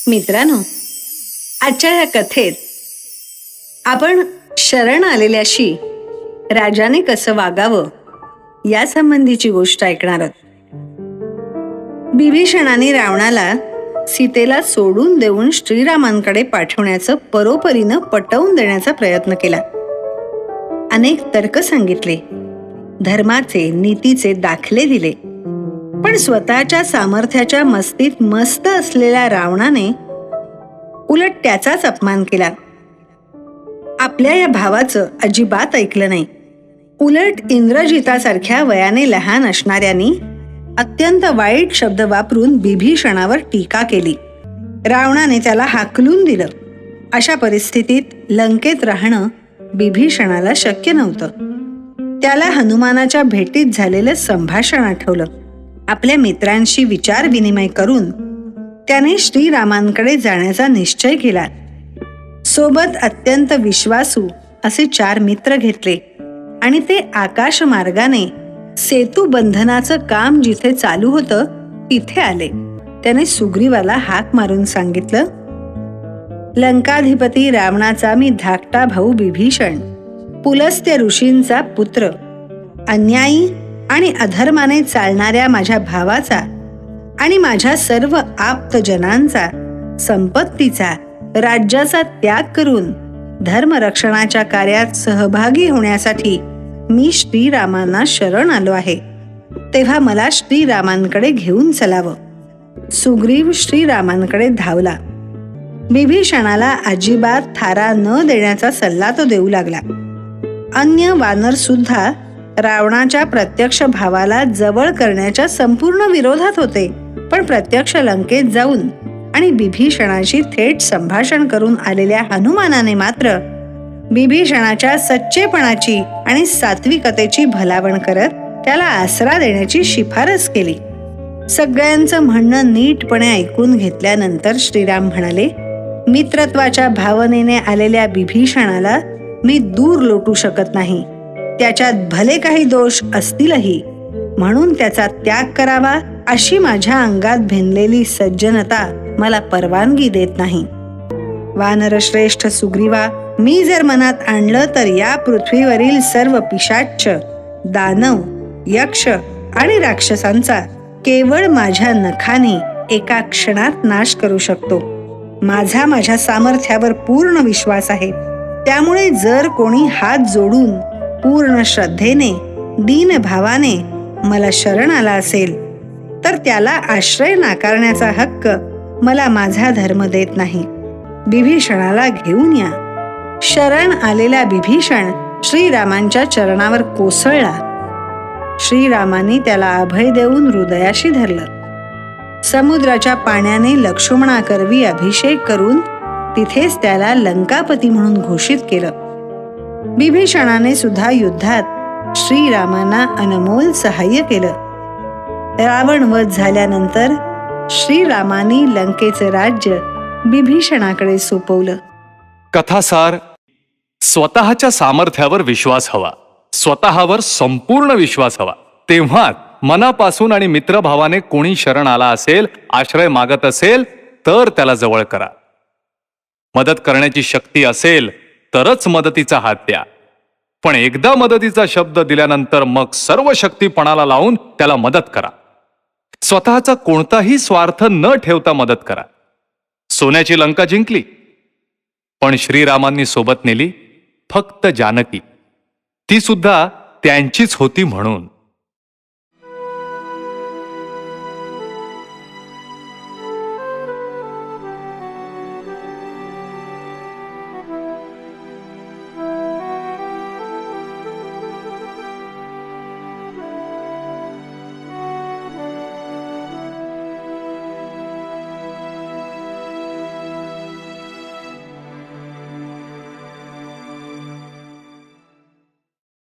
मित्रांनो, आजच्या या कथेत आपण शरण आलेल्याशी राजाने कसं वागावं या संबंधीची गोष्ट ऐकणार आहोत. विभीषणाने रावणाला सीतेला सोडून देऊन श्रीरामांकडे पाठवण्याचं परोपरीनं पटवून देण्याचा प्रयत्न केला. अनेक तर्क सांगितले, धर्माचे नीतीचे दाखले दिले, पण स्वतःच्या सामर्थ्याच्या मस्तीत मस्त असलेल्या रावणाने उलट त्याचाच अपमान केला. आपल्या या भावाचं अजिबात ऐकलं नाही. उलट इंद्रजितासारख्या वयाने लहान असणाऱ्यांनी अत्यंत वाईट शब्द वापरून विभीषणावर टीका केली. रावणाने त्याला हाकलून दिलं. अशा परिस्थितीत लंकेत राहणं विभीषणाला शक्य नव्हतं. त्याला हनुमानाच्या भेटीत झालेलं संभाषण आठवलं. आपल्या मित्रांशी विचार विनिमय करून त्याने श्रीरामांकडे जाण्याचा निश्चय केला. सोबत अत्यंत विश्वासू असे 4 मित्र घेतले आणि ते आकाश मार्गाने सेतू बंधनाचं काम जिथे चालू होतं तिथे आले. त्याने सुग्रीवाला हाक मारून सांगितलं, लंकाधिपती रावणाचा मी धाकटा भाऊ विभीषण, पुलस्त्य ऋषींचा पुत्र, अन्यायी आणि अधर्माने चालणाऱ्या माझ्या भावाचा आणि माझ्या सर्व आप्तजनांचा, संपत्तीचा, राज्याचा त्याग करून धर्मरक्षणाच्या कार्यात सहभागी होण्यासाठी मी श्रीरामांना शरण आलो आहे. तेव्हा मला श्रीरामांकडे घेऊन चलावं. सुग्रीव श्रीरामांकडे धावला. विभीषणाला अजिबात थारा न देण्याचा सल्ला तो देऊ लागला. अन्य वानर सुद्धा रावणाच्या प्रत्यक्ष भावाला जवळ करण्याच्या संपूर्ण विरोधात होते, पण प्रत्यक्ष लंकेत जाऊन आणि विभीषणाशी थेट संभाषण करून आलेल्या हनुमानाने मात्र विभीषणाच्या सच्चेपणाची आणि सात्विकतेची भलावण करत त्याला आसरा देण्याची शिफारस केली. सगळ्यांचं म्हणणं नीटपणे ऐकून घेतल्यानंतर श्रीराम म्हणाले, मित्रत्वाच्या भावनेने आलेल्या विभीषणाला मी दूर लोटू शकत नाही. त्याच्यात भले काही दोष असतीलही, म्हणून त्याचा त्याग करावा अशी माझ्या अंगात भिनलेली सज्जनता मला परवानगी देत नाही. वानरश्रेष्ठ सुग्रीवा, मी जर मनात आणलं तर या पृथ्वीवरील सर्व पिशाच्च, दानव, यक्ष आणि राक्षसांचा केवळ माझ्या नखाने एका क्षणात नाश करू शकतो. माझ्या सामर्थ्यावर पूर्ण विश्वास आहे. त्यामुळे जर कोणी हात जोडून पूर्ण श्रद्धेने, दीन भावाने मला शरण आला असेल तर त्याला आश्रय नाकारण्याचा हक्क मला माझा धर्म देत नाही. विभीषणाला घेऊन या. शरण आलेला विभीषण श्रीरामांच्या चरणावर कोसळला. श्रीरामांनी त्याला अभय देऊन हृदयाशी धरलं. समुद्राच्या पाण्याने लक्ष्मणाकरवी अभिषेक करून तिथेच त्याला लंकापती म्हणून घोषित केलं. विभीषणाने सुद्धा युद्धात श्रीरामांना अनमोल सहाय्य केलं. रावण वध झाल्यानंतर श्रीरामांनी लंकेचं राज्य विभीषणाकडे सोपवलं. कथासार, स्वतःच्या सामर्थ्यावर विश्वास हवा, स्वतःवर संपूर्ण विश्वास हवा. तेव्हाच मनापासून आणि मित्रभावाने कोणी शरण आला असेल, आश्रय मागत असेल तर त्याला जवळ करा. मदत करण्याची शक्ती असेल तरच मदतीचा हात द्या. पण एकदा मदतीचा शब्द दिल्यानंतर मग सर्व शक्ती पणाला लावून त्याला मदत करा. स्वतःचा कोणताही स्वार्थ न ठेवता मदत करा. सोन्याची लंका जिंकली, पण श्रीरामांनी सोबत नेली फक्त जानकी. ती सुद्धा त्यांचीच होती म्हणून.